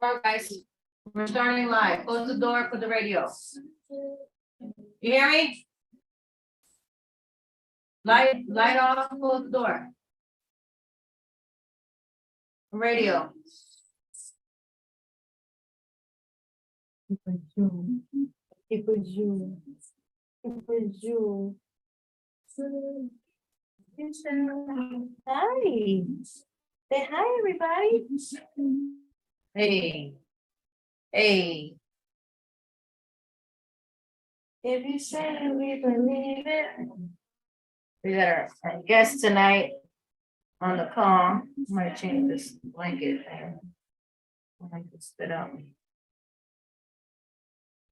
Come on, guys. We're starting live. Close the door, put the radio. You hear me? Light off, close the door. Radio. Hi. Say hi, everybody. Hey. Hey. If you say we believe it. We got our guest tonight on the call. I'm gonna change this blanket thing. Blanket spit out.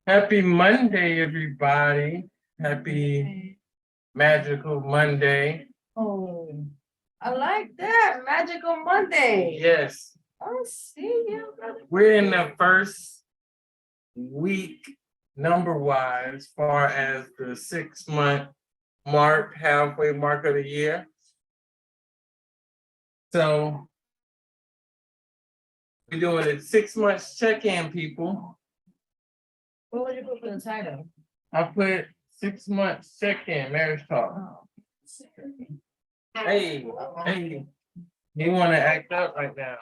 Happy Monday, everybody. Happy Magical Monday. Oh, I like that. Magical Monday. Yes, Oh, see you, brother. we're in the first week number-wise, as far as the 6-month mark, halfway mark of the year. So we're doing a 6 months check-in, people. What would you put for the title? I put 6 months check-in, marriage talk. Oh. Hey, you want to act up right now?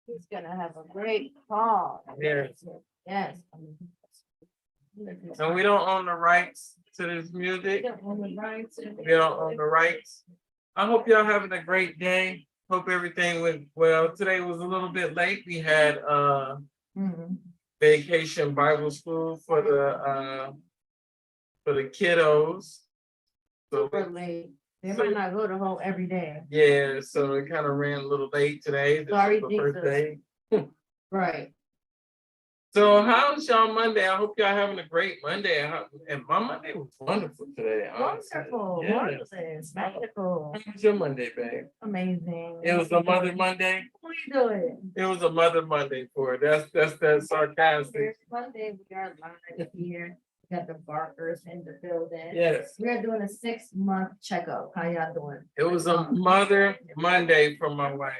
He's gonna have a great call. Yes. Yes. So we don't own the rights to this music. We don't own the rights. I hope y'all having a great day. Hope everything went well. Today was a little bit late. We had vacation Bible school for the kiddos. So Super late. They might not go to home every day. yeah, so it kind of ran a little late today. This Sorry, is the first day. Right. So how's y'all Monday? I hope y'all having a great Monday. And my Monday was wonderful today. honestly. Wonderful. Yes. Marvelous. Magical. How was your Monday, babe? Amazing. It was a Mother Monday. What are you doing? It was a Mother Monday for it. That's that sarcastic. Monday, we are live here. We got the Barkers in the building. Yes. We are doing a 6-month checkup. How y'all doing? It was a Mother Monday for my wife.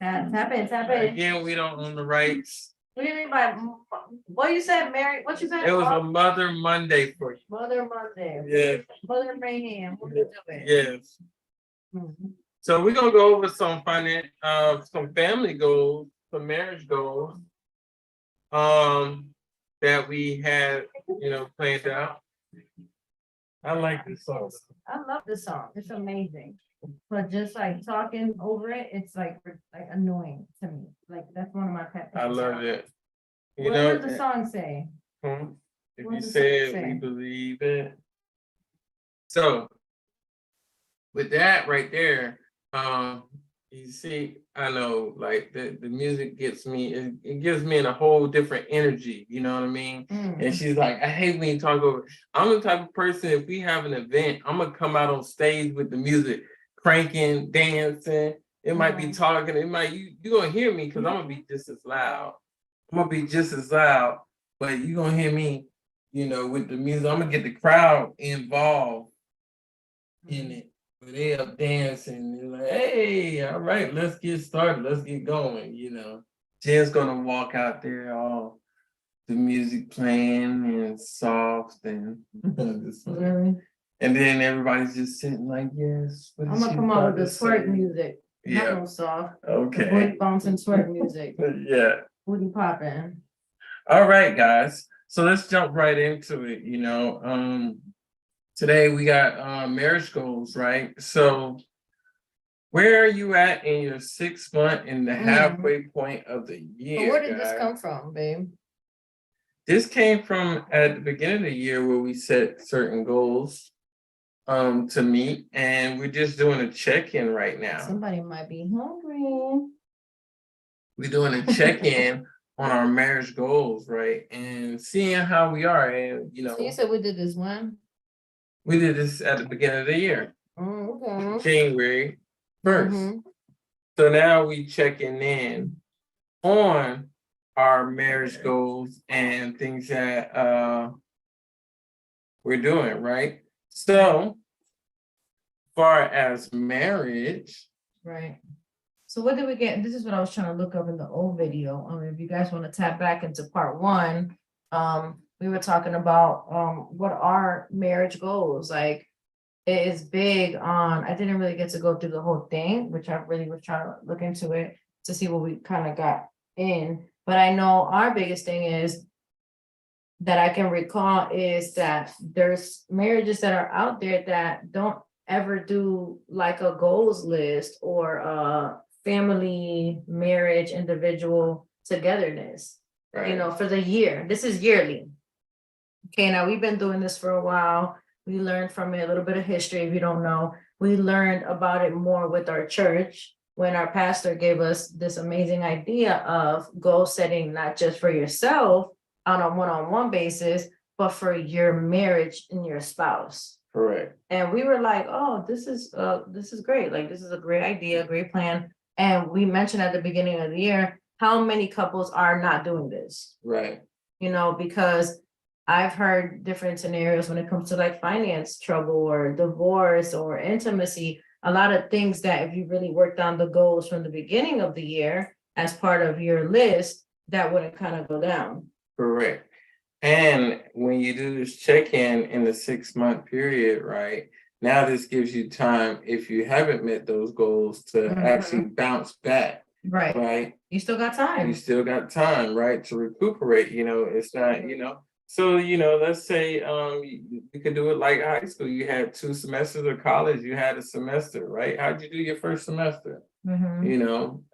Tap in. Again, we don't own the rights. What do you mean by, what you said, Mary? What you said? It was a Mother Monday for you. Mother Monday. Yes. Mother Mayhem. What are you doing? Yes. Mhm. So we're gonna go over some some family goals, some marriage goals. That we had, planned out. I like this song. I love this song. It's amazing. But just like talking over it, it's like annoying to me. Like that's one of my pet peeves. I love it. You What know, does the song say? if what you does say it it, say? we believe it. So with that right there, you see, I know like the music gets me, it gives me in a whole different energy, you know what I mean? And she's like, I hate when you talk over. I'm the type of person, if we have an event, I'm gonna come out on stage with the music, cranking, dancing. It might be talking, it might, you're gonna hear me because I'm gonna be just as loud. I'm gonna be just as loud, but you're gonna hear me, with the music. I'm gonna get the crowd involved in it. They up dancing, they're like, hey, all right, let's get started, let's get going, Jen's gonna walk out there, all the music playing and soft and Really? and then everybody's just sitting like, yes. I'm gonna come out with the twerk music. Not Yeah. no soft. The Okay. booty bouncing twerk music. Yeah. Booty popping. All right, guys. So let's jump right into it. Today we got marriage goals, right? So where are you at in your 6 month and the halfway point of the year? But where did this guys? come from, babe? This came from at the beginning of the year where we set certain goals to meet, and we're just doing a check-in right now. Somebody might be hungry. We're doing a check-in on our marriage goals, right? And seeing how we are. And So you said we did this when? we did this at the beginning of the year, Oh, okay. January 1st. So now we checking in on our marriage goals and things that we're doing, right? So far as marriage, Right. So what did we get? This is what I was trying to look up in the old video. If you guys want to tap back into part one, we were talking about what are marriage goals. Like it is big on, I didn't really get to go through the whole thing, which I really was trying to look into it to see what we kind of got in. But I know our biggest thing is that I can recall is that there's marriages that are out there that don't ever do like a goals list or a family, marriage, individual togetherness, you know, for the year. This is yearly. Okay, now we've been doing this for a while. We learned from it a little bit of history. If you don't know, we learned about it more with our church when our pastor gave us this amazing idea of goal setting, not just for yourself on a one-on-one basis, but for your marriage and your spouse. Correct. And we were like, oh, this is great. Like, this is a great idea, great plan. And we mentioned at the beginning of the year, how many couples are not doing this? Right. You know, because I've heard different scenarios when it comes to like finance trouble or divorce or intimacy, a lot of things that if you really worked on the goals from the beginning of the year as part of your list, that wouldn't kind of go down. Correct. And when you do this check-in in the 6-month period, right? Now this gives you time, if you haven't met those goals, to actually bounce back. Right. Right. You still got time. You still got time, right? To recuperate, you know, it's not, you know. So, you know, let's say you could do it like high school. You had 2 semesters of college, you had a semester, right? How'd you do your first semester? You know,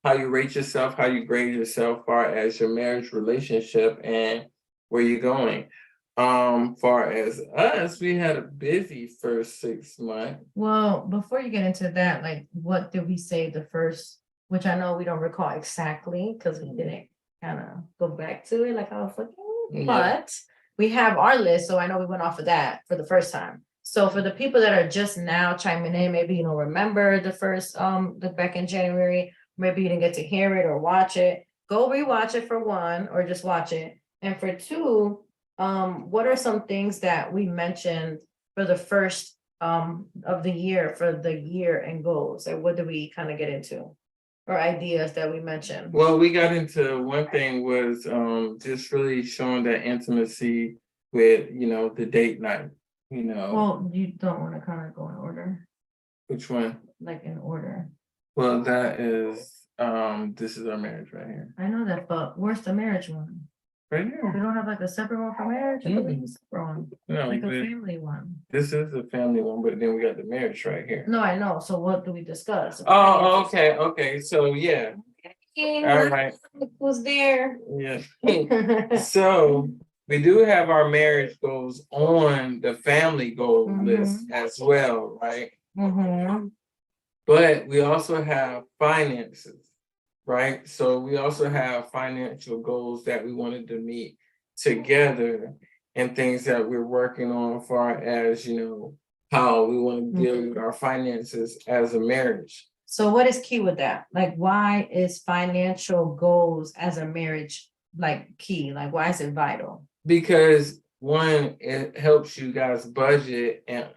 how you rate yourself, how you grade yourself far as your marriage relationship and where you're going. Far as us, we had a busy first 6 months. Well, before you get into that, like what did we say the first, which I know we don't recall exactly because we didn't kind of go back to it like I was looking, but we have our list. So I know we went off of that for the first time. So for the people that are just now chiming in, maybe you don't remember the first the back in January, maybe you didn't get to hear it or watch it. Go rewatch it for one, or just watch it. And for two, what are some things that we mentioned for the first of the year for the year and goals? And what do we kind of get into? Or ideas that we mentioned? Well, we got into one thing was just really showing that intimacy with, you know, the date night, you know. Well, you don't want to kind of go in order. Which one? Like in order. Well, that is this is our marriage right here. I know that, but where's the marriage one? Right We here. don't have like a separate one for marriage? I believe it's a separate one, No, like a but family one. this is the family one, but then we got the marriage right here. No, I know. So what do we discuss? Oh, okay. So yeah. All right. Who's there? Yeah. So we do have our marriage goals on the family goal list as well, right? But we also have finances, right? So we also have financial goals that we wanted to meet together and things that we're working on as far as, you know, how we want to deal with our finances as a marriage. So what is key with that? Like, why is financial goals as a marriage like key? Like, why is it vital? Because one, it helps you guys budget and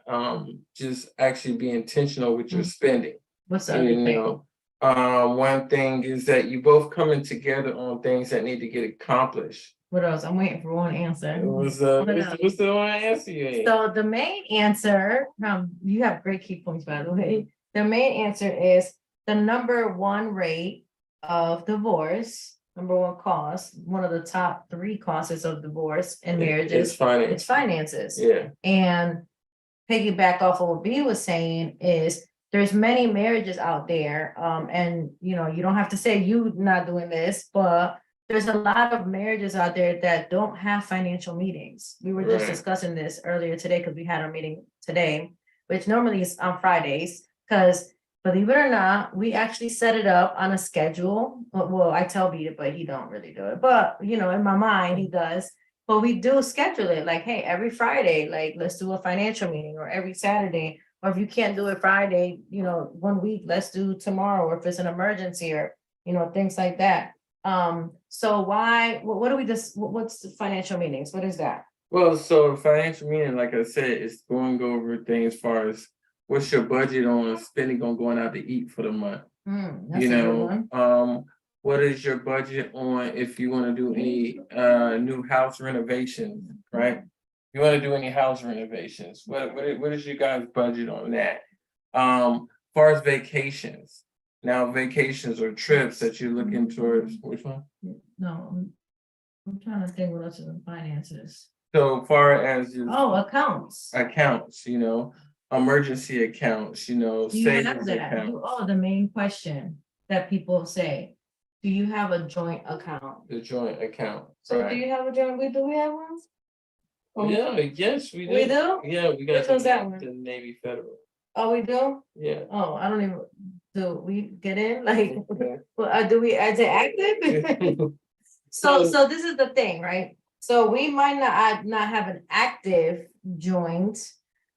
just actually be intentional with your spending. What's the other thing? One thing is that you both coming together on things that need to get accomplished. What else? I'm waiting for one answer. What's the one answer you had? So the main answer, you have great key points, by the way. The main answer is the number one rate of divorce, number one cause, one of the top 3 causes of divorce and marriages. It's finances. Yeah. And piggyback off of what B was saying is there's many marriages out there. And you know, you don't have to say you not doing this, but there's a lot of marriages out there that don't have financial meetings. We were just discussing this earlier today because we had our meeting today, which normally is on Fridays. Because believe it or not, we actually set it up on a schedule. Well, I tell Peter, but he don't really do it. But you know, in my mind, he does. But we do schedule it like, hey, every Friday, like let's do a financial meeting, or every Saturday. Or if you can't do it Friday, you know, one week, let's do tomorrow, or if it's an emergency, or you know, things like that. So why? What do we just? What's the financial meetings? What is that? Well, so financial meeting, like I said, is going over things as far as what's your budget on spending on going out to eat for the month. That's You a good know, one. what is your budget on if you want to do any new house renovations, right? You want to do any house renovations? What is your guys' budget on that? Far as vacations. Now vacations or trips that you're looking towards, which one? No, I'm trying to think what else is in finances. So far as just Oh, accounts. accounts, you know, emergency accounts, you know, Do you have savings that? accounts, Oh, the main question that people say, do you have a joint account? the joint account, So do right? you have a joint, do we have one? Yeah, yes, we do. We do? Yeah, we got Which one's that one? the Navy Federal. Oh, we do? Yeah. Oh, I don't even, do we get in, like, Yeah. well, do we, is it active? So this is the thing, right? So we might not have an active joint,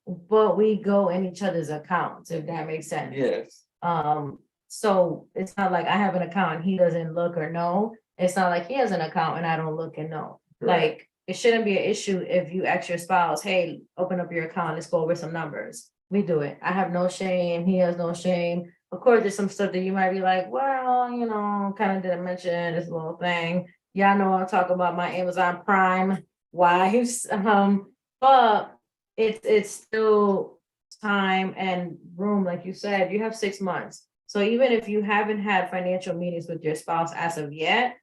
but we go in each other's accounts, if that makes sense. Yes, So it's not like I have an account and he doesn't look or know. It's not like he has an account and I don't look and know. correct. Like, it shouldn't be an issue if you ask your spouse, hey, open up your account, let's go over some numbers. We do it. I have no shame, he has no shame. Of course, there's some stuff that you might be like, well, you know, kind of didn't mention this little thing. Y'all know I'll talk about my Amazon Prime wives, but it's still time and room, like you said, you have 6 months. So even if you haven't had financial meetings with your spouse as of yet,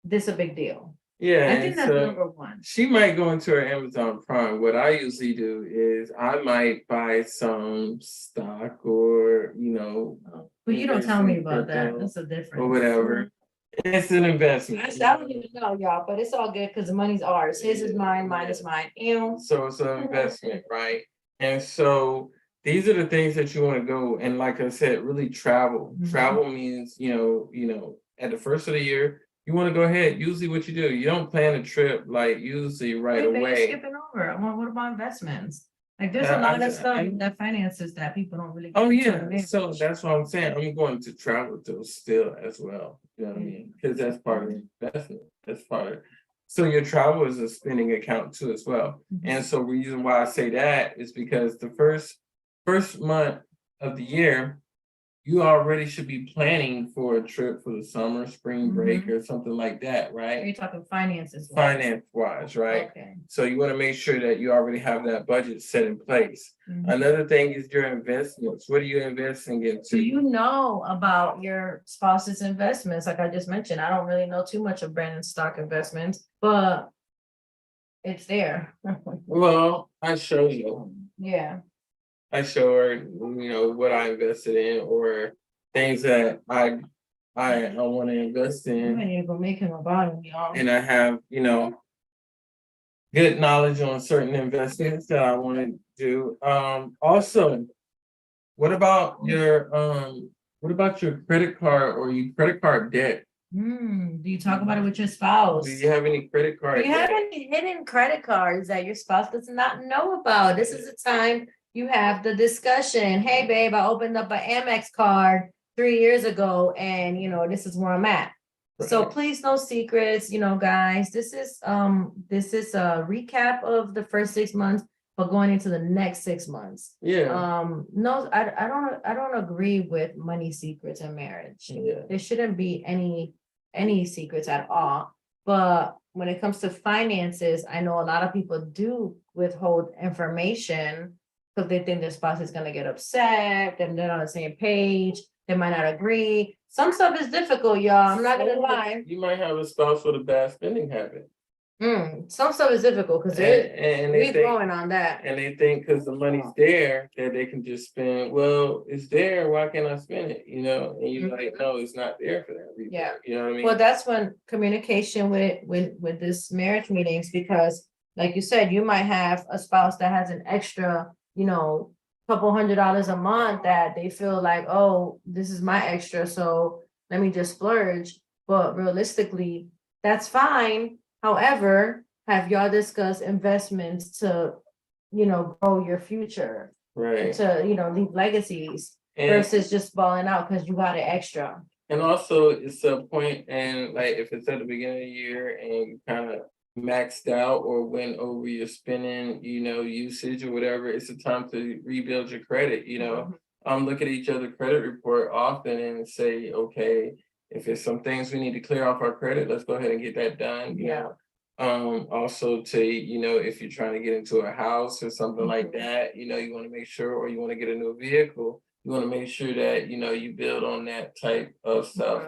this is a big deal. Yeah, I and think that's so number one. she might go into her Amazon Prime. What I usually do is I might buy some stock or, you know, But you don't invest tell me in about that. crypto That's a difference. or whatever. It's an investment. I don't even know, y'all, but it's all good because the money's ours. His is mine, mine is mine. Ew. So it's an investment, right? And so these are the things that you want to go and like I said, really travel. Mhm. Travel means, you know, at the first of the year, you want to go ahead. Usually what you do, you don't plan a trip like usually right Wait, but you're away. skipping over. Well, what about investments? Like, there's a I- lot I- of stuff I- that finances that people don't really. Oh get to yeah, manage. so that's what I'm saying. I'm going to travel to still as well. You know what I mean? Because that's part of the investment. That's part of. So your travel is a spending account too as well. Mhm. And so reason why I say that is because the first month of the year, you already should be planning for a trip for the summer, spring break, or something like that, Are right? you talking finances? Finance wise, right? Okay. So you want to make sure that you already have that budget set in place. Mhm. Another thing is your investments. What are you investing into? Do you know about your spouse's investments? Like I just mentioned, I don't really know too much of Brandon's stock investments, but it's there. Well, I show you. Yeah. I show her, you know, what I invested in or things that I want to invest I in, need to go make him a bottle, y'all. and I have, you know, good knowledge on certain investments that I want to do. Also, what about your credit card or your credit card debt? Do you talk about it with your spouse? Do you have any credit card Do you have debt? any hidden credit cards that your spouse does not know about? This is the time you have the discussion. Hey, babe, I opened up an Amex card 3 years ago, and this is where I'm at. So Right. please, no secrets, guys. This is a recap of the first 6 months, but going into the next 6 months. Yeah, No, I don't agree with money secrets in marriage. yeah, There shouldn't be any secrets at all. But when it comes to finances, I know a lot of people do withhold information because they think their spouse is gonna get upset, and they're on the same page, they might not agree. Some stuff is difficult, y'all. I'm not gonna lie. you might have a spouse with a bad spending habit. Some stuff is difficult because And they we're think, growing on that. and they think because the money's there that they can just spend. Well, it's there. Why can't I spend it? You know, and you're like, no, it's not there for that reason. Yeah. You know what I mean? Well, that's when communication with this marriage meetings, because like you said, you might have a spouse that has an extra, couple $100 a month that they feel like, oh, this is my extra, so let me just splurge. But realistically, that's fine. However, have y'all discussed investments to, grow your future, Right. to, leave legacies And versus just balling out because you got it extra? and also it's a point, and like if it's at the beginning of the year and you kind of maxed out or went over your spending, usage or whatever, it's a time to rebuild your credit, look at each other's credit report often and say, okay, if there's some things we need to clear off our credit, let's go ahead and get that done. You know, also to, you know, if you're trying to get into a house or something like that, you know, you want to make sure, or you want to get a new vehicle, you want to make sure that, you know, you build on that type of stuff.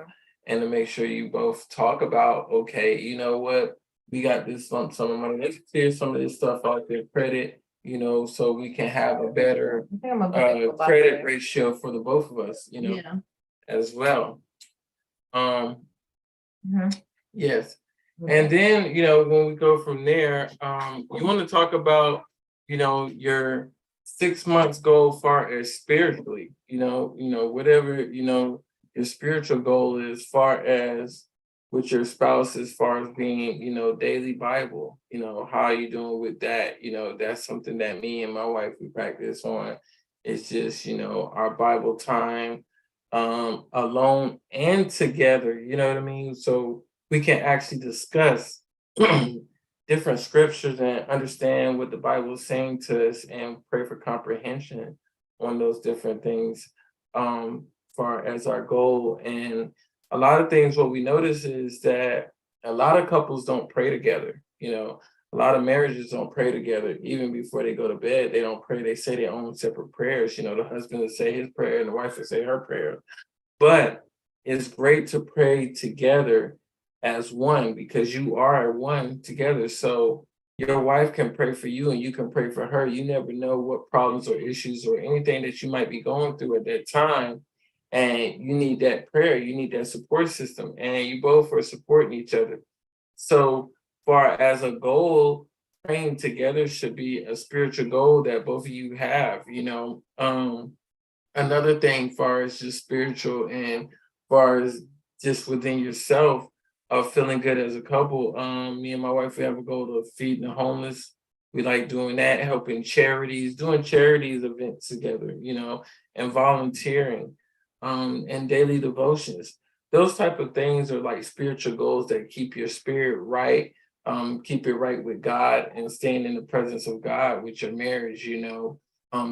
And to make sure you both talk about, okay, you know what, we got this lump sum of money, let's clear some of this stuff off their credit, you know, so we can have a better I think I'm gonna go back credit there. ratio for the both of us, you know, Yeah. as well. Mhm. Yes. And then, you know, when we go from there, you want to talk about, you know, your 6 months goal far as spiritually, you know, whatever, you know, your spiritual goal is far as with your spouse, as far as being, you know, daily Bible, you know, how are you doing with that? You know, that's something that me and my wife, we practice on. It's just, you know, our Bible time, alone and together, you know what I mean? So we can actually discuss different scriptures and understand what the Bible is saying to us and pray for comprehension on those different things, far as our goal. And a lot of things, what we notice is that a lot of couples don't pray together. You know, a lot of marriages don't pray together. Even before they go to bed, they don't pray. They say their own separate prayers. You know, the husband will say his prayer and the wife will say her prayer. But it's great to pray together as one because you are one together. So your wife can pray for you and you can pray for her. You never know what problems or issues or anything that you might be going through at that time. And you need that prayer, you need that support system, and you both are supporting each other. So far as a goal, praying together should be a spiritual goal that both of you have, you know. Another thing far as just spiritual and far as just within yourself of feeling good as a couple. Me and my wife, we have a goal of feeding the homeless. We like doing that, helping charities, doing charities events together, you know, and volunteering, and daily devotions. Those type of things are like spiritual goals that keep your spirit right, keep it right with God and staying in the presence of God with your marriage, you know,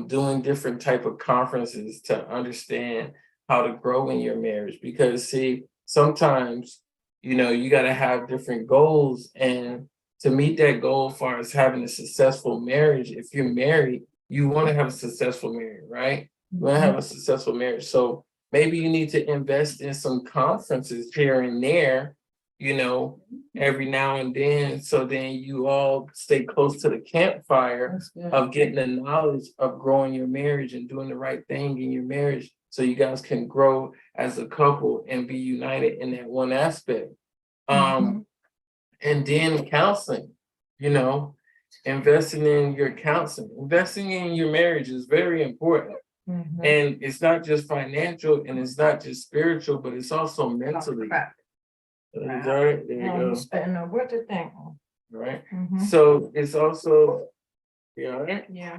doing different type of conferences to understand how to grow in your marriage. Because see, sometimes, you know, you got to have different goals, and to meet that goal as far as having a successful marriage, if you're married, you want to have a successful marriage, right? You want to have a successful marriage. So maybe you need to invest in some conferences here and there, you know, every now and then, so then you all stay close to the campfire of getting the knowledge of growing your marriage and doing the right thing in your marriage, so you guys can grow as a couple and be united in that one aspect. And then counseling, you know, investing in your counseling, investing in your marriage is very important. And it's not just financial and it's not just spiritual, but it's also mentally. All right, there you go. Spitting on what to think. Right. So it's also, yeah, right? Yeah.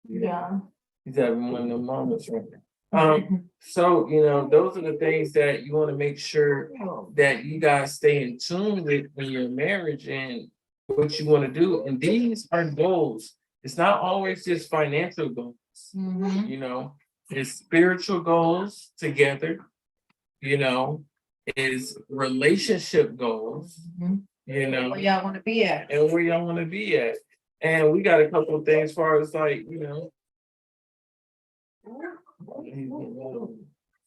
Yeah. He's having one of the moments right now. So, you know, those are the things that you want to make sure that you guys stay in tune with in your marriage and what you want to do. And these are goals. It's not always just financial goals, you know, it's spiritual goals together, you know, is relationship goals, you know, Where y'all want to be at? and where y'all want to be at. And we got a couple of things as far as like, you know,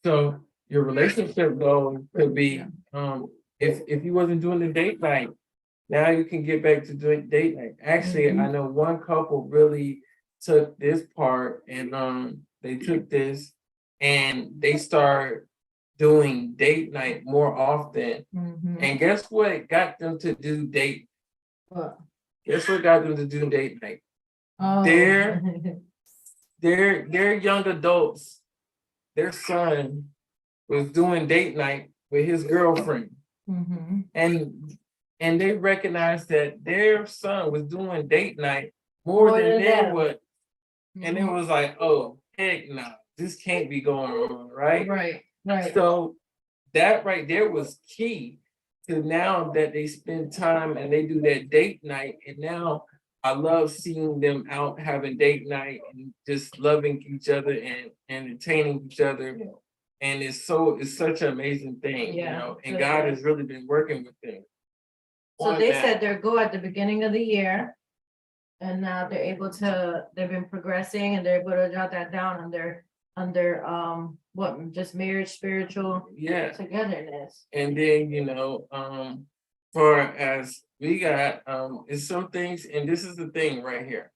so your relationship goal could be, if you wasn't doing the date night, now you can get back to doing date night. Actually, I know one couple really took this part and they took this and they start doing date night more often. And guess what got them to do date? What? Guess what got them to do date night? Oh. They're young adults. Their son was doing date night with his girlfriend. And they recognized that their son was doing date night more than they would. And it was like, oh, heck no, this can't be going on, right? Right. So that right there was key to now that they spend time and they do that date night. And now I love seeing them out having date night and just loving each other and entertaining each other. And it's such an amazing thing, you Yeah, know, and good, God good. has really been working with them. So on they that. said their goal at the beginning of the year. And now they've been progressing and they're able to jot that down under, what, just marriage, spiritual Yeah, togetherness. and then, for as we got, it's some things, and this is the thing right here.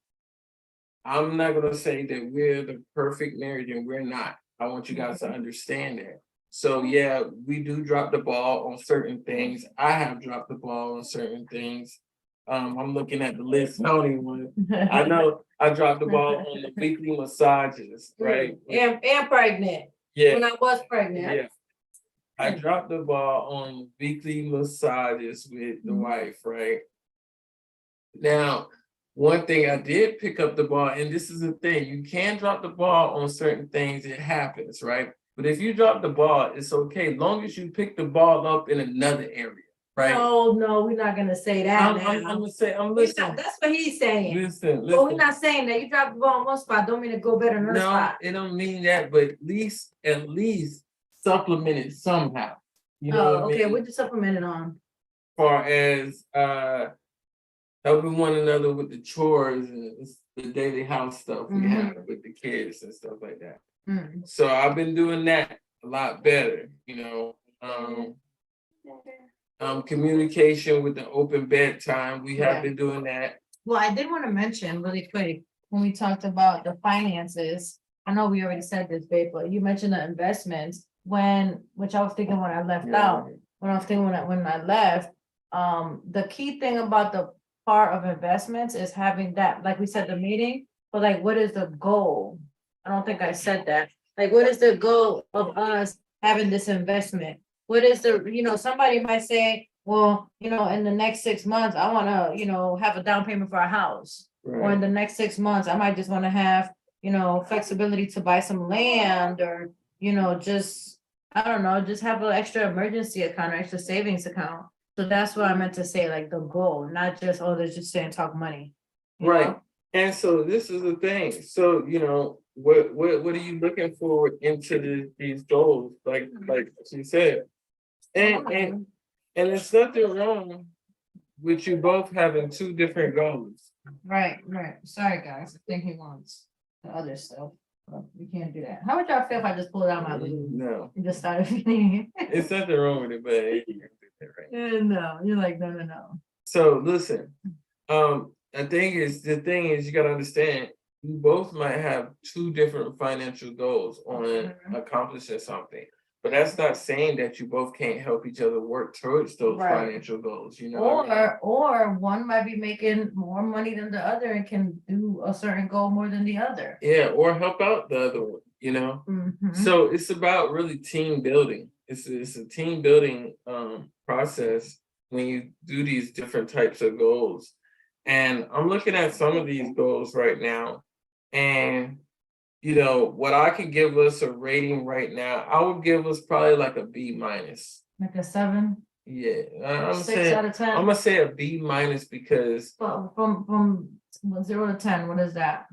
I'm not gonna say that we're the perfect marriage and we're not. I want you guys to understand that. So yeah, we do drop the ball on certain things. I have dropped the ball on certain things. I'm looking at the list. I don't even want I know I dropped the ball on the weekly massages, right? And pregnant, Yeah, when I was pregnant. yeah. I dropped the ball on weekly massages with the wife, right? Now, one thing I did pick up the ball, and this is the thing, you can drop the ball on certain things, it happens, right? But if you drop the ball, it's okay, long as you pick the ball up in another area, right? No, we're not gonna say that I'm now. gonna say, I'm He's listening. not- That's what he's saying. Listen, But we're listen. not saying that you drop the ball in one spot, don't mean to go better in another No, spot. it don't mean that, but at least supplement it somehow. You know what I Okay, mean? what you supplemented on? Far as helping one another with the chores and the daily house stuff we have with the kids and stuff like that. Mm. So I've been doing that a lot better, communication with the open bedtime, we have been doing that. Well, I did want to mention really quick, when we talked about the finances, I know we already said this, babe, but you mentioned the investments which I was thinking when I left out, when I left, the key thing about the part of investments is having that, like we said, the meeting, but like, what is the goal? I don't think I said that. Like, what is the goal of us having this investment? What is somebody might say, well, in the next 6 months, I wanna, have a down payment for a house. Or in the next 6 months, I might just wanna have, flexibility to buy some land or, just, I don't know, just have an extra emergency account or extra savings account. So that's what I meant to say, like the goal, not just, oh, they're just saying talk money. Right. And so this is the thing. So, what are you looking for into these goals? Like she said. And it's nothing wrong with you both having two different goals. Right. Sorry, guys. I think he wants the other stuff. But we can't do that. How would y'all feel if I just pulled out my lube No. and just started feeding it? It's nothing wrong with it, but you can't do that right. No, you're like, no. So listen, the thing is you gotta understand, you both might have two different financial goals on accomplishing something. But that's not saying that you both can't help each other work towards those financial goals, Or one might be making more money than the other and can do a certain goal more than the other. Yeah, or help out the other one, So it's about really team building. It's a team building process when you do these different types of goals. And I'm looking at some of these goals right now, and what I could give us a rating right now, I would give us probably like a B minus. Like a 7? Yeah, I'm 6 out of 10. I'm gonna say a B minus because from 0 to 10, what is that?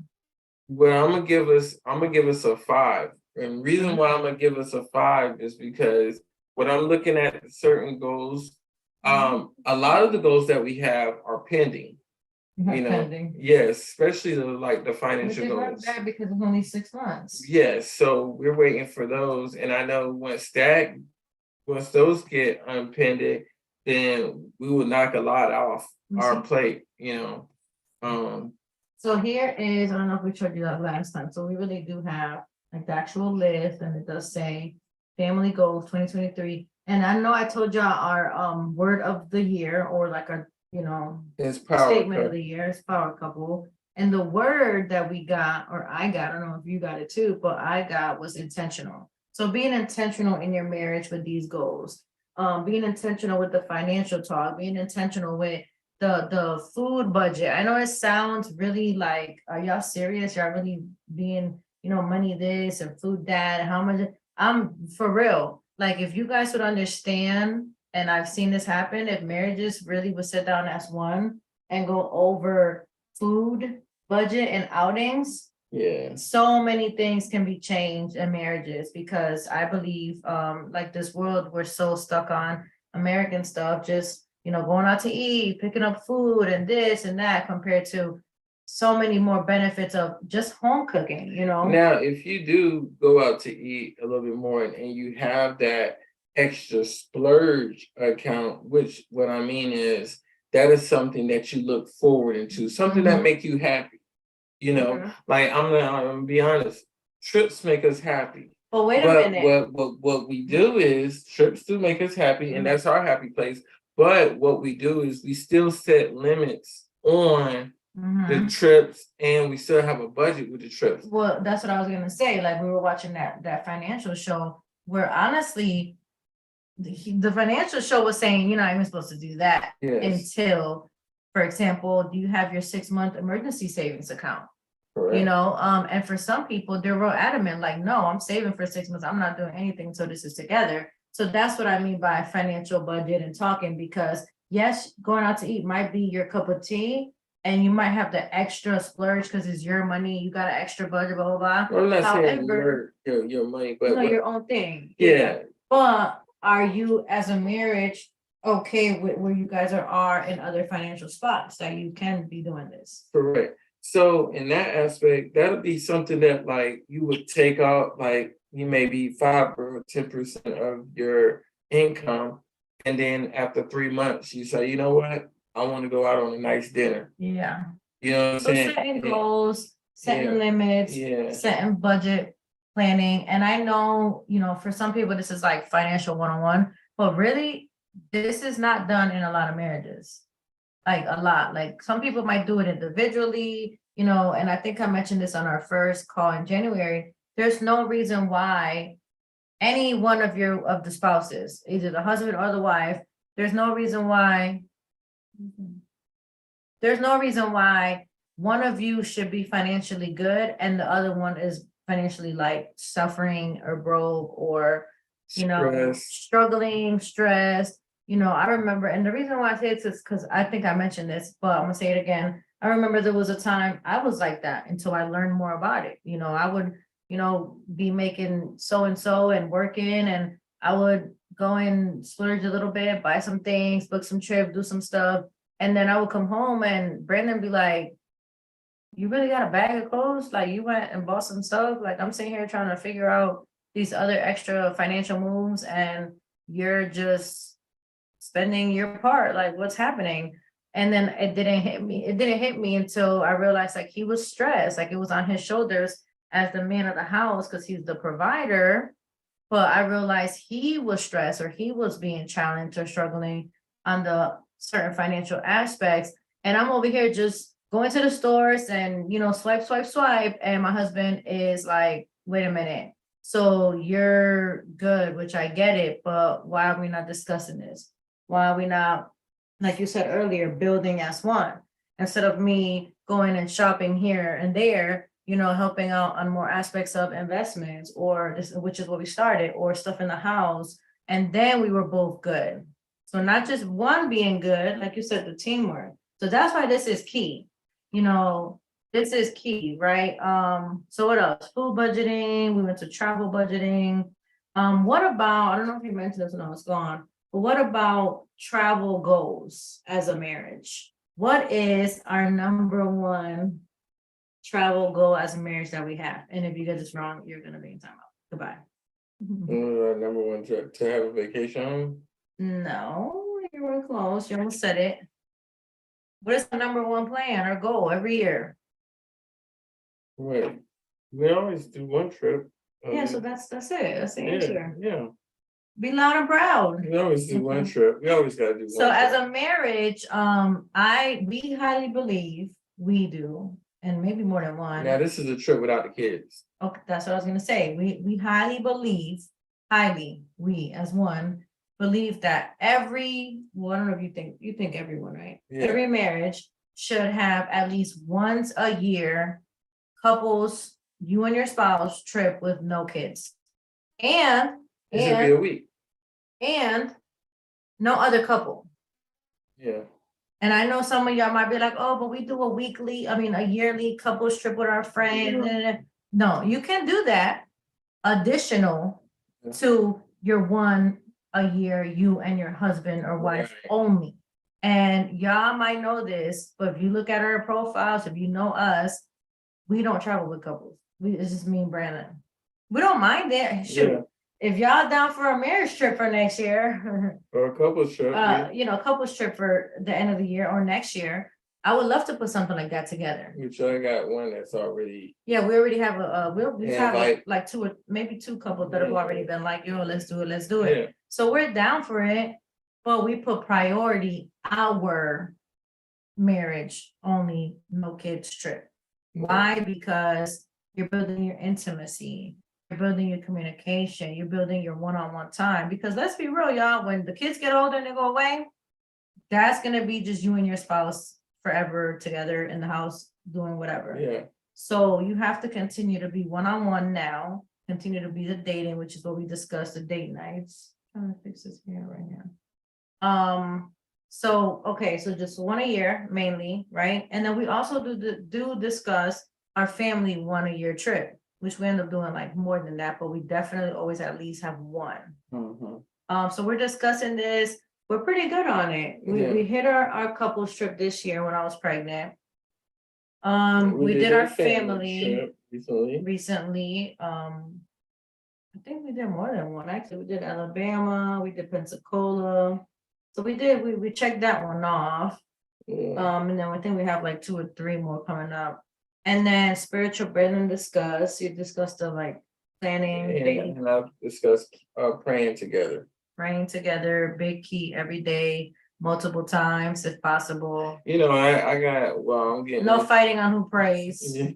Well, I'm gonna give us a 5. And reason why I'm gonna give us a 5 is because when I'm looking at certain goals, a lot of the goals that we have are pending. Pending. Yes, especially the financial goals. Bad because it's only 6 months. Yes, so we're waiting for those, and I know once those get unpended, then we will knock a lot off our plate. So here is, I don't know if we showed you that last time. So we really do have like the actual list, and it does say family goals 2023. And I know I told y'all our word of the year, or like our it's power statement of the year is power couple. And the word that we got, or I got, I don't know if you got it too, but I got was intentional. So being intentional in your marriage with these goals, being intentional with the financial talk, being intentional with the food budget. I know it sounds really like, are y'all serious? Y'all really being, money this and food that, how much? I'm for real. Like, if you guys would understand, and I've seen this happen, if marriages really would sit down as one and go over food budget and outings, Yeah. so many things can be changed in marriages because I believe like this world we're so stuck on American stuff, just going out to eat, picking up food and this and that compared to so many more benefits of just home cooking, Now, if you do go out to eat a little bit more and you have that extra splurge account, which what I mean is that is something that you look forward into, something that Mhm. make you happy. Mhm. Like I'm gonna be honest, trips make us happy. But wait a But minute. what we do is trips do make us happy, and Mhm. that's our happy place. But what we do is we still set limits on the Mhm. trips, and we still have a budget with the trips. Well, that's what I was gonna say. Like we were watching that financial show where honestly, the financial show was saying you're not even supposed to do that Yes, until, for example, do you have your 6-month emergency savings account? correct. And for some people, they're real adamant, like, no, I'm saving for 6 months. I'm not doing anything until this is together. So that's what I mean by financial budget and talking, because yes, going out to eat might be your cup of tea, and you might have the extra splurge because it's your money, you got an extra budget, blah, blah, blah. Well, I'm not saying However, your money, but your own thing. yeah, But are you as a marriage okay with where you guys are in other financial spots that you can be doing this? correct. So in that aspect, that'll be something that like you would take out, like you maybe 5 or 10% of your income, and then after 3 months, you say, you know what, I want to go out on a nice dinner. Yeah. You know what I'm So saying? setting goals, setting Yeah, limits, yeah, setting budget planning. And I know, for some people, this is like financial 101, but really, this is not done in a lot of marriages. Like a lot. Like some people might do it individually, and I think I mentioned this on our first call in January. There's no reason why any one of the spouses, either the husband or the wife, there's no reason why there's no reason why one of you should be financially good and the other one is financially like suffering or broke or stress. struggling, stressed. I remember, and the reason why I say this is because I think I mentioned this, but I'm gonna say it again. I remember there was a time I was like that until I learned more about it. I would, be making so and so and working, and I would go and splurge a little bit, buy some things, book some trip, do some stuff. And then I would come home and Brandon be like, you really got a bag of clothes? Like you went and bought some stuff? Like I'm sitting here trying to figure out these other extra financial moves and you're just spending your part. Like what's happening? And then it didn't hit me. It didn't hit me until I realized like he was stressed, like it was on his shoulders as the man of the house because he's the provider. But I realized he was stressed or he was being challenged or struggling on the certain financial aspects. And I'm over here just going to the stores and, swipe, swipe, swipe. And my husband is like, wait a minute. So you're good, which I get it, but why are we not discussing this? Why are we not, like you said earlier, building as one? Instead of me going and shopping here and there, helping out on more aspects of investments or this, which is what we started, or stuff in the house. And then we were both good. So not just one being good, like you said, the teamwork. So that's why this is key. This is key, right? So what else? Food budgeting, we went to travel budgeting. What about, I don't know if you mentioned this, no, it's gone, but what about travel goals as a marriage? What is our number one travel goal as a marriage that we have? And if you get this wrong, you're gonna be in timeout. Goodbye. Number one trip to have a vacation home. No, you were close. You almost said it. What is the number one plan or goal every year? Wait, we always do one trip. Yeah, so that's it. That's the Yeah, answer. yeah. Be loud and proud. We always do one trip. We always gotta do one. So as trip. a marriage, we highly believe we do, and maybe more than one. Now this is a trip without the kids. Okay, that's what I was gonna say. We highly believe, we as one believe that well, I don't know if you think everyone, right? Yeah. Every marriage should have at least once a year couples, you and your spouse trip with no kids. And It should be a week. and no other couple. Yeah. And I know some of y'all might be like, oh, but we do a yearly couples trip with our friends. No, you can do that additional to your one a year, you and your husband or wife Right. only. And y'all might know this, but if you look at our profiles, if you know us, we don't travel with couples. It's just me and Brandon. We don't mind it. Yeah. Shoot, if y'all down for a marriage trip for next year, Or a couple trip. couples trip for the end of the year or next year, I would love to put something like that together. Which I got one that's already. Yeah, we already have we Yeah, have like two or maybe two couples that have already been like, yo, let's do it. Yeah. So we're down for it, but we put priority our marriage only, no kids trip. Why? Because you're building your intimacy, you're building your communication, you're building your one-on-one time. Because let's be real, y'all, when the kids get older and they go away, that's gonna be just you and your spouse forever together in the house doing whatever. Yeah. So you have to continue to be one-on-one now, continue to be the dating, which is what we discussed, the date nights. Trying to fix this here right now. So, okay, so just one a year mainly, right? And then we also do discuss our family one a year trip, which we end up doing like more than that, but we definitely always at least have one. So we're discussing this. We're pretty good on it. We hit our couples trip this year when I was pregnant. We did our family trip recently. I think we did more than one. Actually, we did Alabama, we did Pensacola. So we checked that one off. Yeah. And then I think we have like 2 or 3 more coming up. And then spiritual Brandon discussed. You discussed the like planning, and I've discussed praying together. Praying together, big key every day, multiple times if possible. You know, I'm getting no fighting on who prays. Yeah.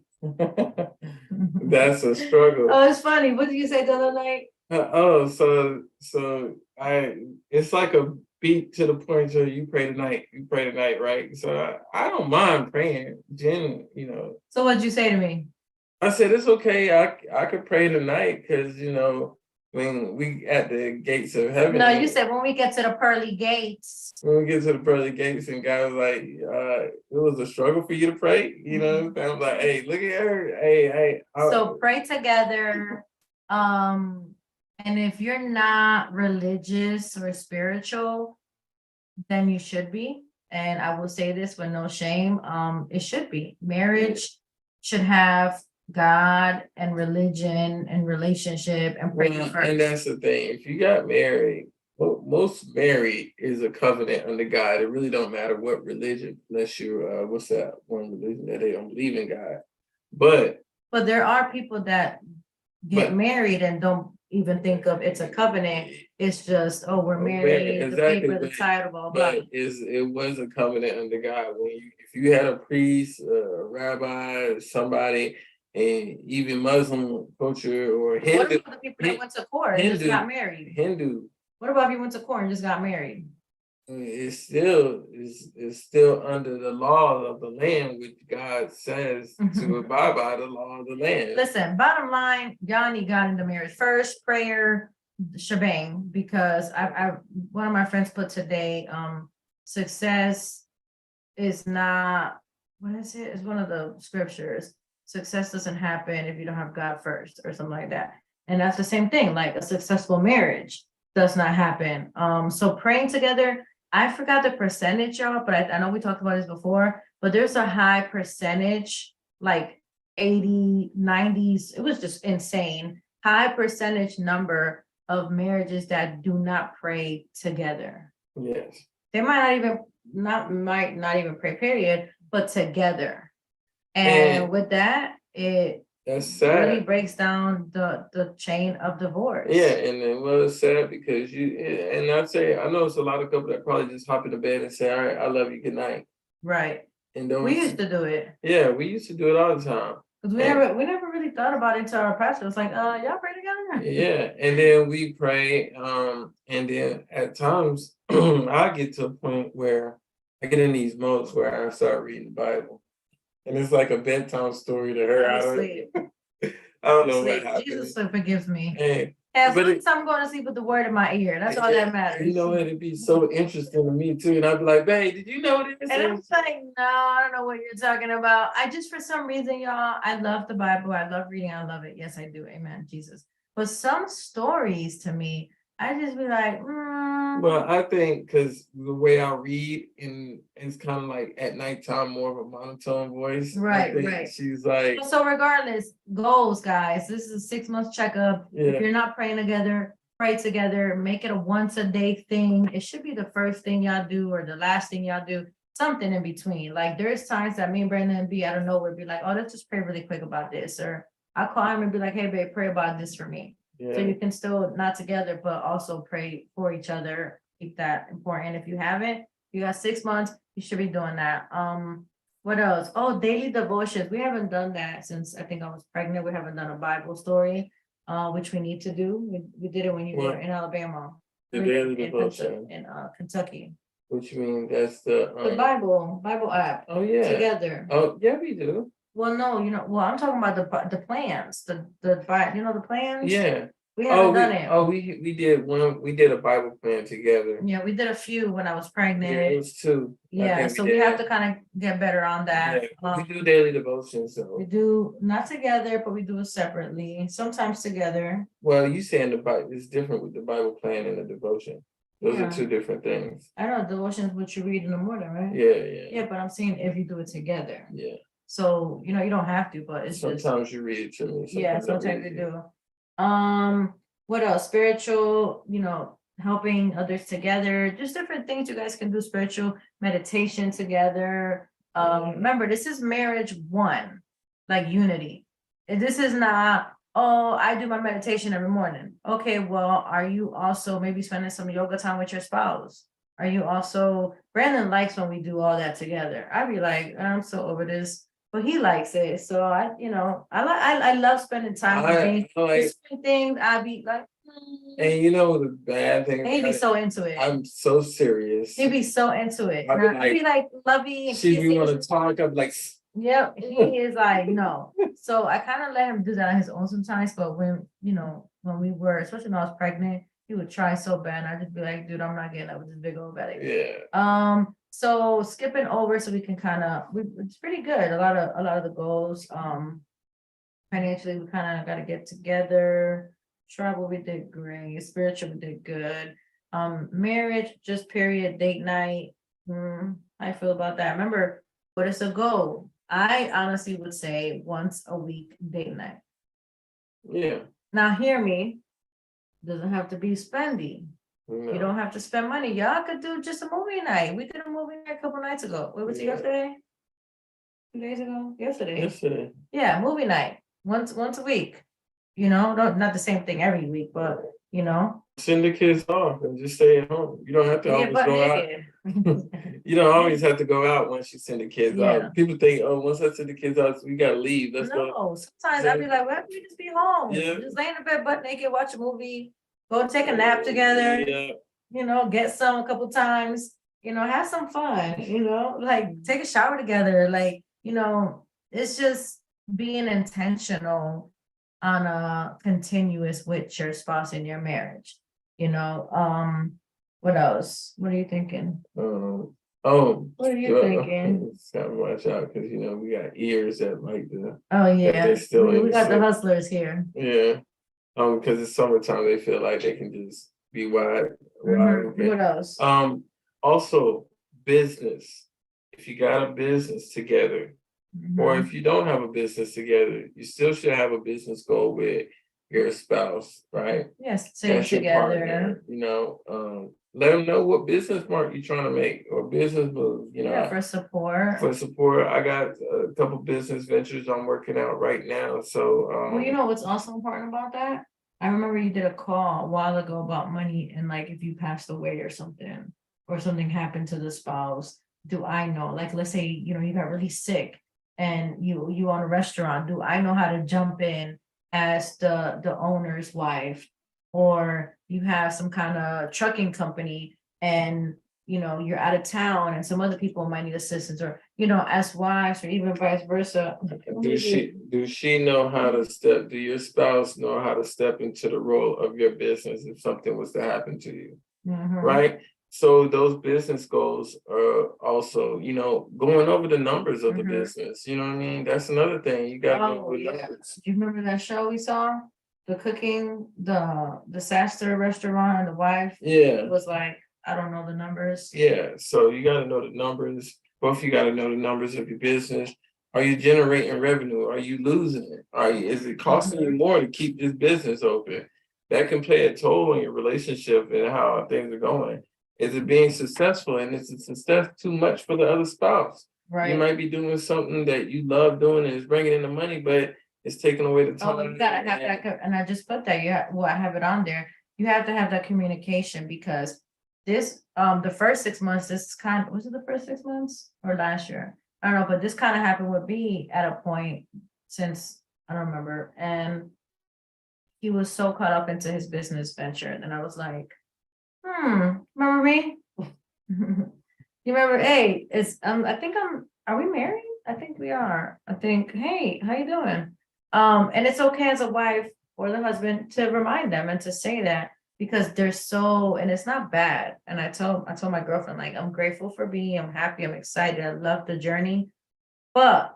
That's a struggle. Oh, it's funny. What did you say the other night? It's like a beat to the point where you pray tonight, right? So I don't mind praying. Jen, So what'd you say to me? I said it's okay. I could pray tonight because when we at the gates of heaven. No, you said when we get to the pearly gates. When we get to the pearly gates, and God was like, it was a struggle for you to pray. I was like, hey, look at her. Hey. So pray together. And if you're not religious or spiritual, then you should be. And I will say this with no shame. It should be. Marriage should have God and religion and relationship and prayer first. And that's the thing. If you got married, most married is a covenant under God. It really don't matter what religion, unless you're what's that one religion that they don't believe in God. But there are people that get married and don't even think of it's a covenant. It's just, oh, we're married, exactly, the paper, the title, blah, blah. But it was a covenant under God. If you had a priest, a rabbi, somebody, and even Muslim culture or Hindu. What about the people that went to court and just got married? Hindu. What about if you went to court and just got married? It's still under the law of the land, which God says to abide by the law of the land. Listen, bottom line, y'all need God into marriage first, prayer, shebang. Because I one of my friends put today, success is not, what is it? It's one of the scriptures. Success doesn't happen if you don't have God first, or something like that. And that's the same thing. Like a successful marriage does not happen. So praying together. I forgot the percentage, y'all, but I know we talked about this before, but there's a high percentage, like 80, 90s. It was just insane. High percentage number of marriages that do not pray together. Yes. They might not even pray, period, but together. And with that, that's sad. Really breaks down the chain of divorce. Yeah, and then it's sad because I know it's a lot of couples that probably just hop into bed and say, all right, I love you, good night. Right. And don't we used to do it. Yeah, we used to do it all the time. Because we never really thought about it until our pastor was like, y'all pray together. Yeah, and then we pray, and then at times I get to a point where I get in these modes where I start reading the Bible. And it's like a bedtime story to her. I don't know what happened. Jesus forgives me. As But long as I'm going to sleep with the word in my ear, that's all that matters. You know, it'd be so interesting to me too. And I'd be like, babe, did you know this? And I'm like, no, I don't know what you're talking about. I just, for some reason, y'all, I love the Bible. I love reading. I love it. Yes, I do. Amen, Jesus. But some stories to me, I just be like, Well, I think because the way I read and it's kind of like at nighttime, more of a monotone voice. Right, I think right. she's like, So regardless, goals, guys. This is a 6 month checkup. If yeah, you're not praying together, pray together. Make it a once a day thing. It should be the first thing y'all do or the last thing y'all do. Something in between. Like there's times that me and Brandon be out of nowhere, be like, oh, let's just pray really quick about this. Or I'll call him and be like, hey, babe, pray about this for me. So yeah. you can still not together, but also pray for each other. Keep that important. If you haven't, you got 6 months, you should be doing that. What else? Oh, daily devotions. We haven't done that since I think I was pregnant. We haven't done a Bible story, which we need to do. We did it when you were in Alabama. The We daily did in devotion. in Kentucky. Which means that's the The Bible app oh yeah. together. Oh yeah, we do. Well, no, well, I'm talking about the plans, the plans. Yeah. We haven't done it. We did one. We did a Bible plan together. Yeah, we did a few when I was Yeah, pregnant. it was two. I Yeah, think so we have to kind of get better on that. Yeah, we do daily devotions. So We do not together, but we do it separately, sometimes together. well, you saying the Bible is different with the Bible plan and the devotion. Those Yeah. are two different things. I know devotion is what you read in the morning, right? Yeah, yeah. Yeah, but I'm saying if you do it together. Yeah. So, you don't have to, but it's just, Sometimes you read it to me. yeah, I sometimes read we it. do. What else? Spiritual, helping others together, just different things you guys can do, spiritual meditation together. Remember, this is marriage one, like unity. And this is not, oh, I do my meditation every morning. Okay, well, are you also maybe spending some yoga time with your spouse? Are you also, Brandon likes when we do all that together. I'd be like, I'm so over this, but he likes it. So I love spending time with him. Just things I'd be like, and the bad thing, he'd be so into it. I'm so serious. He'd be so into it. I'd He'd be like lovey and she be kissy. want to talk. I'm like, Yep, he is like, no. So I kind of let him do that on his own sometimes, but when we were, especially when I was pregnant, he would try so bad. And I'd just be like, dude, I'm not getting up with this big old belly. yeah. So skipping over so we can it's pretty good. A lot of the goals, financially, we kind of got to get together. Travel, we did great. Spiritual, we did good. Marriage, just period, date night. How I feel about that. Remember, what is a goal? I honestly would say once a week date night. Yeah. Now hear me. Doesn't have to be spendy. No. You don't have to spend money. Y'all could do just a movie night. We did a movie night a couple nights ago. What was it yesterday? 2 days ago? Yesterday. Yeah, movie night. Once a week. Not the same thing every week, but send the kids off and just stay at home. You don't have to always go out. You don't always have to go out once you send the kids out. People think, oh, once I send the kids out, we gotta leave. Let's go. No, sometimes I'd be like, why don't we just be home? Yeah. Just lay in the bed butt naked, watch a movie, go take a nap together. Yeah. Get some a couple times. Have some fun. Like take a shower together. Like it's just being intentional on a continuous with your spouse in your marriage. What else? What are you thinking? What are you thinking? Gotta watch out because we got ears that like the. Oh yeah, we got the sick. hustlers here. Yeah, because it's summertime, they feel like they can just be wide. Mm-hmm. What else? Also business. If you got a business together, or if you don't have a business together, you still should have a business goal with your spouse, right? Yes, sitting together. Partner, let them know what business mark you're trying to make or business move. For support. For support, I got a couple business ventures I'm working out right now. So, well, what's also important about that? I remember you did a call a while ago about money and like if you passed away or something happened to the spouse. Do I know? Like, let's say you got really sick. And you own a restaurant, do I know how to jump in as the owner's wife? Or you have some kind of trucking company and you know, you're out of town and some other people might need assistance, or, you know, as wives, or even vice versa. Do she know how to step, do your spouse know how to step into the role of your business if something was to happen to you? Mhm. Right? So those business goals are also, you know, going over the numbers of the Mhm. business, you know what I mean? That's another thing, you gotta know Oh, the yeah. numbers. Do you remember that show we saw? The cooking, the Saster restaurant, and the wife Yeah, was like, I don't know the numbers. yeah, so you gotta know the numbers, both you gotta know the numbers of your business. Are you generating revenue? Are you losing it? Is it costing you more to keep this business open? That can play a toll on your relationship and how things are going. Is it being successful, and is the success too much for the other spouse? You Right. might be doing something that you love doing and it's bringing in the money, but it's taking away the Oh, time. you gotta have that, and I just put that, yeah, well, I have it on there. You have to have that communication, because this, the first 6 months, this kind, was it the first 6 months or last year? I don't know, but this kind of happened with me at a point, since, I don't remember, and he was so caught up into his business venture, and I was like, remember me? You remember, hey, I think are we married? I think we are. I think, hey, how you doing? And it's okay as a wife or the husband to remind them and to say that, because they're so, and it's not bad. And I told my girlfriend, like, I'm grateful for being, I'm happy, I'm excited, I love the journey, but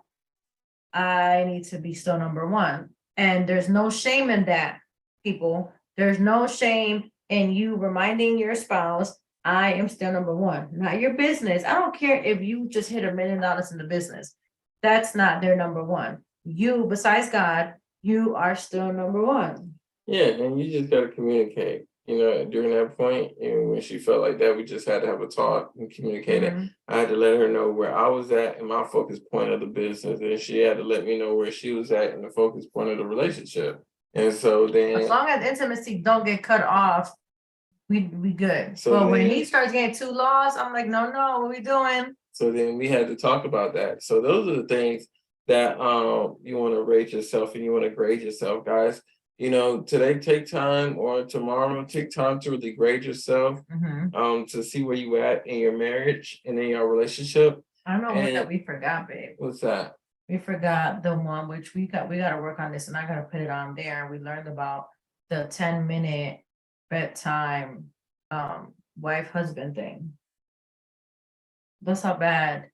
I need to be still number one. And there's no shame in that, people. There's no shame in you reminding your spouse, I am still number one, not your business. I don't care if you just hit $1 million in the business. That's not their number one. You, besides God, you are still number one. Yeah, and you just gotta communicate, you know, during that point, and when she felt like that, we just had to have a talk and communicate it. Mhm. I had to let her know where I was at and my focus point of the business, and she had to let me know where she was at and the focus point of the relationship. And so As then, long as intimacy don't get cut off, we good. So But when then- he starts getting too lost, I'm like, no, what we doing? so then we had to talk about that. So those are the things that you want to rate yourself and you want to grade yourself, guys. You know, today take time, or tomorrow take time to really grade yourself, to see where you at in your marriage and in your relationship. I don't know what that And we forgot, babe. what's that? We forgot the one which we gotta work on this, and I gotta put it on there. We learned about the 10-minute bedtime wife husband thing. That's how bad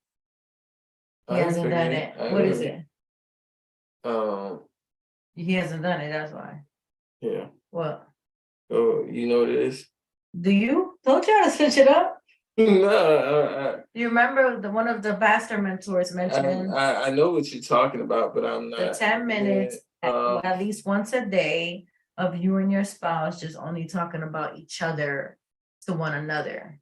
he I ain't hasn't done forget. it. What is it? Um, He hasn't done it, that's why. yeah. What? Oh, you know what it is? Do you? Don't try to switch it up. No, You remember the one of the pastor mentors mentioning I know what you're talking about, but I'm the not. 10 minutes Yeah, at least once a day of you and your spouse just only talking about each other to one another.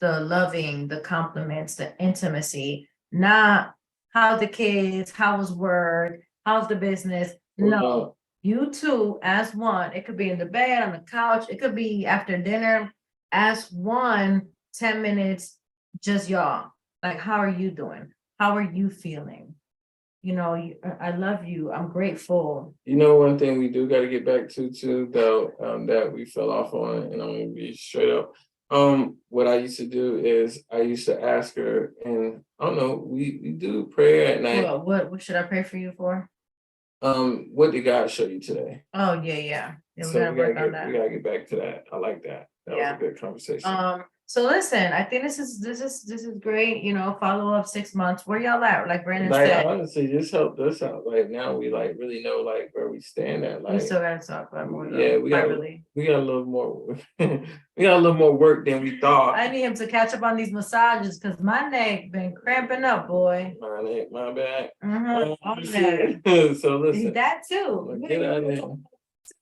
The loving, the compliments, the intimacy, not how the kids, how was work, how's the business. No, you two as one. It could be in the bed, on the couch, it could be after dinner, as one, 10 minutes, just y'all. Like, how are you doing? How are you feeling? You know, I love you. I'm grateful. You know, one thing we do got to get back to too, though, that we fell off on, and I'm gonna be straight up. What I used to do is I used to ask her, and I don't know, we do prayer at night. Well, what should I pray for you for? What did God show you today? Oh, yeah. Yeah, we So gotta we work gotta on get we that. gotta get back to that. I like that. That was Yeah. a good conversation. So listen, I think this is great, you know, follow up 6 months. Where y'all at? Like Brandon Like said, honestly, this helped us out. Like now we like really know like where we stand at. we Like still gotta talk about more yeah, though, we got privately. a little more we got a little more work than we thought. I need him to catch up on these massages because my neck been cramping up, boy. My neck, my back. All that. So listen, That too. get out of here.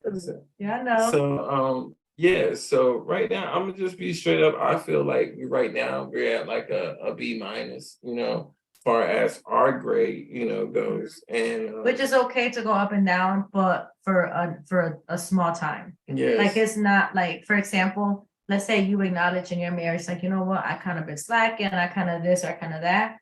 Listen. Yeah, I know. So yeah, so right now I'm gonna just be straight up. I feel like right now we're at like a B minus, you know, as far as our grade, you know, goes. And Which is okay to go up and down, but for a small time. yes. Like it's not like, for example, let's say you acknowledge in your marriage, like, you know what, I kind of been slacking, I kind of this or kind of that.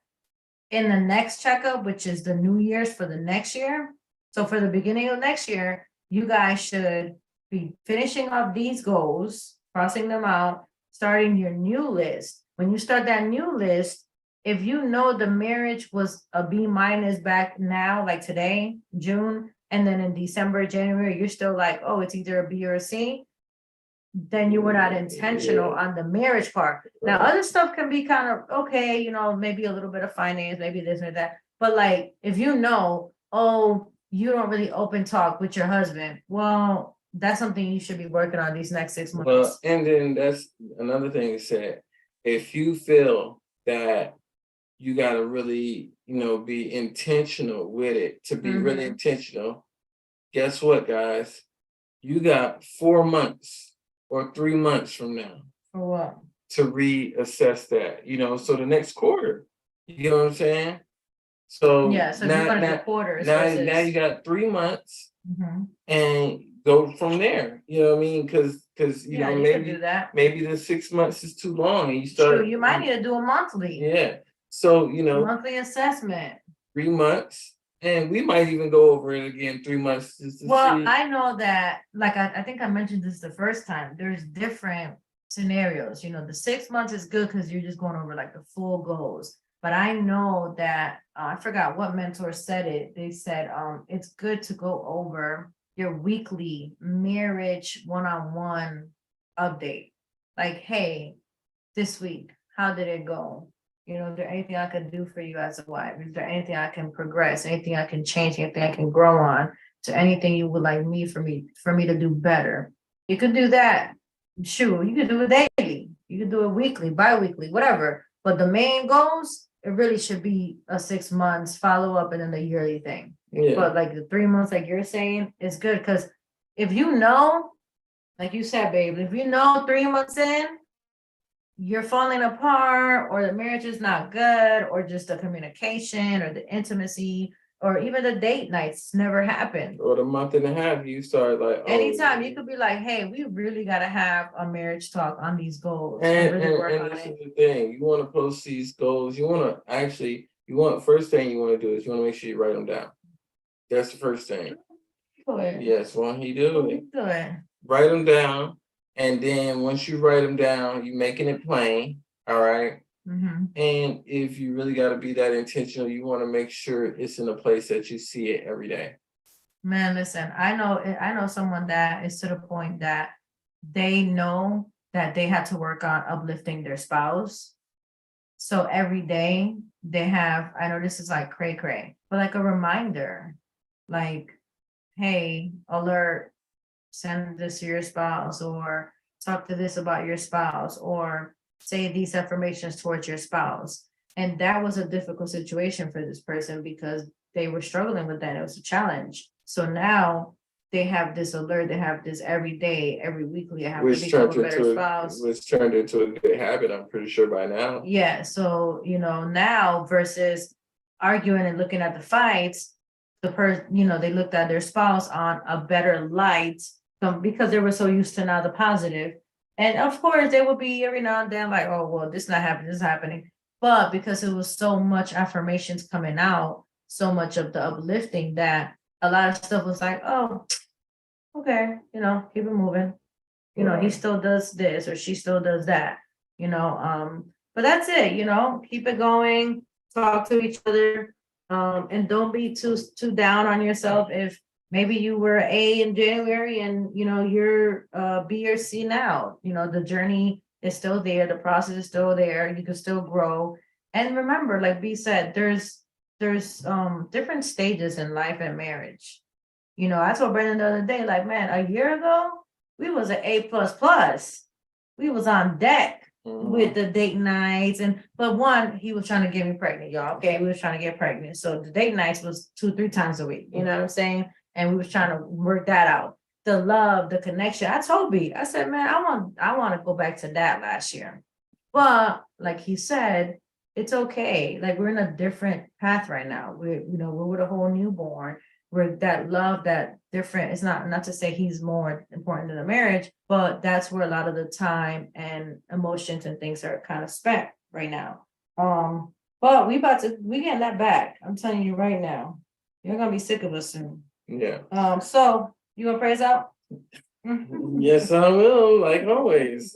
In the next checkup, which is the New Year's for the next year. So for the beginning of next year, you guys should be finishing up these goals, crossing them out, starting your new list. when you start that new list, if you know the marriage was a B minus back now, like today, June, and then in December, January, you're still like, oh, it's either a B or a C, then you were not intentional on the marriage part. Now, Right. other stuff can be kind of, okay, maybe a little bit of finance, maybe this or that. But like, if you know, oh, you don't really open talk with your husband, well, that's something you should be working on these next 6 Well, months. and then that's another thing you said. If you feel that you gotta really, be intentional with it, to be really Mhm. intentional, guess what, guys? You got 4 months or 3 months from now For what? to reassess that, so the next quarter, you know what I'm saying? So Yeah, so if you're gonna do quarters now you versus. got 3 months Mhm. and go from there. You know what I mean? Because Yeah, you could do that. maybe the 6 months is too long, and you True, start. you might need to do a monthly, Yeah. So monthly assessment. 3 months, and we might even go over it again 3 months just to Well, see. I know that, like, I think I mentioned this the first time, there's different scenarios, the 6 months is good because you're just going over like the full goals. But I know that, I forgot what mentor said it, they said, it's good to go over your weekly marriage one-on-one update. Like, hey, this week, how did it go? Is there anything I could do for you as a wife? Is there anything I can progress, anything I can change, anything I can grow on, to anything you would like for me to do better? You could do that. Sure, you could do it daily, you could do it weekly, bi-weekly, whatever. But the main goals, it really should be a 6 months follow-up and then the yearly thing. Yeah. But like the 3 months, like you're saying, is good because if you know, like you said, babe, if you know 3 months in, you're falling apart, or the marriage is not good, or just the communication or the intimacy, or even the date nights never happened. Or the month and a half, you start like, Anytime you could be like, hey, we really gotta have a marriage talk on these goals and and really work and on this it. is the thing. You want to post these goals. You want to actually. First thing you want to do is you want to make sure you write them down. That's the first thing. Do it. Yes, won't he do it? Do it. Write them down, and then once you write them down, you making it plain. All right. Mhm. And if you really got to be that intentional, you want to make sure it's in a place that you see it every day. Man, listen, I know someone that is to the point that they know that they had to work on uplifting their spouse. So every day they have, I know this is like cray cray, but like a reminder, like, hey, alert, send this to your spouse, or talk to this about your spouse, or say these affirmations towards your spouse. And that was a difficult situation for this person because they were struggling with that. It was a challenge. So now they have this alert, they have this every day, every weekly, I have to become a better spouse. Which turned into a good habit, I'm pretty sure by now. Yeah, so now versus arguing and looking at the fights, they looked at their spouse on a better light, because they were so used to now the positive. And of course, they would be every now and then like, oh, well, this not happening, this is happening. But because it was so much affirmations coming out, so much of the uplifting, that a lot of stuff was like, oh, okay, keep it moving. He still does this or she still does that, but that's it, keep it going, talk to each other, and don't be too down on yourself if maybe you were A in January and you're B or C now. The journey is still there, the process is still there, you can still grow. And remember, like B said, there's different stages in life and marriage. I told Brandon the other day, like, man, a year ago, we was an A plus plus. We was on deck with the date nights, but one, he was trying to get me pregnant, y'all. Okay, we was trying to get pregnant, so the date nights was 2-3 times a week. You know what I'm saying? And we was trying to work that out. The love, the connection. I told B, I said, man, I want to go back to that last year. But like he said, it's okay. Like, we're in a different path right now. We're with a whole newborn. Where that love, that different, it's not to say he's more important than the marriage, but that's where a lot of the time and emotions and things are kind of spent right now. But we getting that back. I'm telling you right now. You're gonna be sick of us soon. Yeah. So you gonna pray us out? Yes, I will, like always.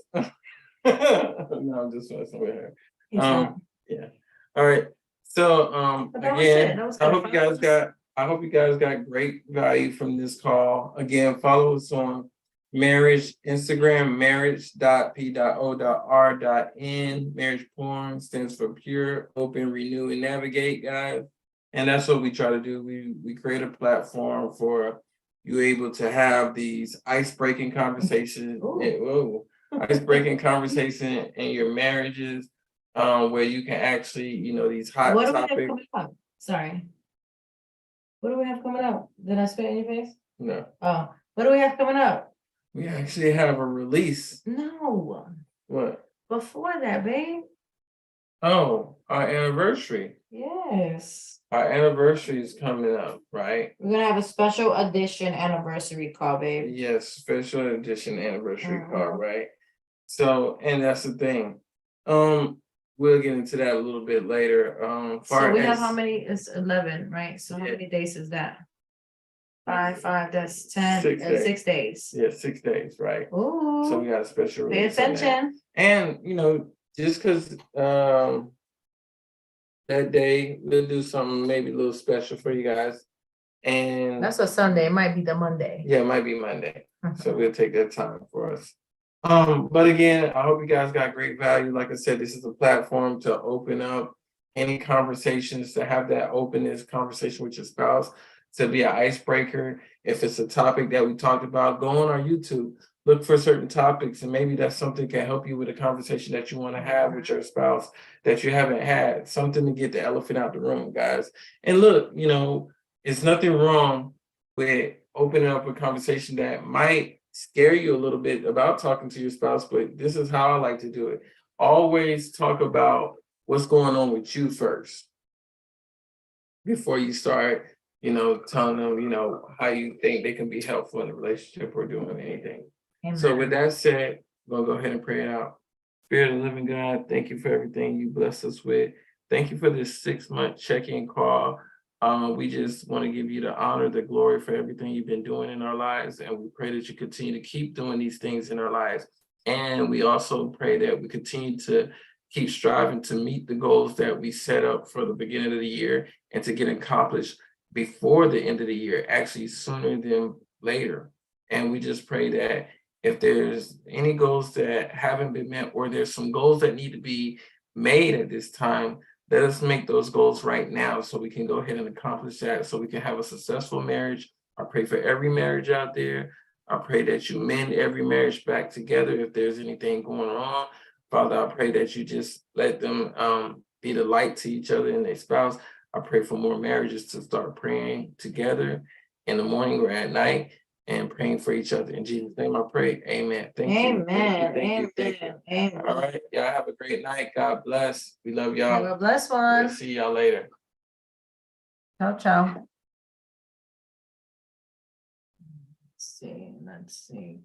No, I'm just messing with her. He's not. Yeah. All right. So But that was it. again, That was I good. hope you guys got great value from this call. Again, follow us on marriage, Instagram, marriage.p.o.r.n. Marriage porn stands for pure, open, renew, and navigate, guys. And that's what we try to do. We create a platform for you able to have these ice-breaking conversations. Ice-breaking conversation in your marriages, where you can actually, these hot What do we have topics. coming up? Sorry. What do we have coming up? Did I spit in your face? No, Oh, what do we have coming up? we actually have a release. No, What? before that, babe. Oh, our anniversary. Yes. Our anniversary is coming up, right? We're gonna have a special edition anniversary call, babe. Yes, special edition anniversary Mhm. card, right? So, and that's the thing. We'll get into that a little bit later. So we have how many? It's 11, right? So how Yeah. many days is that? Five, that's 10, 6 days. 6 days. Yeah, 6 days, right? So we Ooh, got a special pay release on that. attention. And just because that day we'll do something maybe a little special for you guys. And That's a Sunday. It might be the Monday. yeah, it might be Monday. So we'll take that time for us. But again, I hope you guys got great value. Like I said, this is a platform to open up any conversations, to have that openness conversation with your spouse, to be an icebreaker. If it's a topic that we talked about, go on our YouTube, look for certain topics, and maybe that's something can help you with a conversation that you want to have with your spouse that you haven't had, something to get the elephant out the room, guys. And look, it's nothing wrong with opening up a conversation that might scare you a little bit about talking to your spouse, but this is how I like to do it. Always talk about what's going on with you first before you start, telling them, how you think they can be helpful in the relationship or doing anything. So with that said, we're gonna go ahead and pray it out. Spirit of the living God, thank you for everything you blessed us with. Thank you for this 6-month check-in call. We just want to give you the honor, the glory for everything you've been doing in our lives. And we pray that you continue to keep doing these things in our lives. And we also pray that we continue to keep striving to meet the goals that we set up for the beginning of the year and to get accomplished before the end of the year, actually sooner than later. And we just pray that if there's any goals that haven't been met, or there's some goals that need to be made at this time, let us make those goals right now so we can go ahead and accomplish that, so we can have a successful marriage. I pray for every marriage out there. I pray that you mend every marriage back together if there's anything going wrong. Father, I pray that you just let them be the light to each other and their spouse. I pray for more marriages to start praying together in the morning or at night and praying for each other. In Jesus' name I pray. Amen. Thank you. Amen. Amen. All right. Y'all have a great night. God bless. We love y'all. Have a blessed We'll one. see y'all later. Ciao, ciao. Let's see.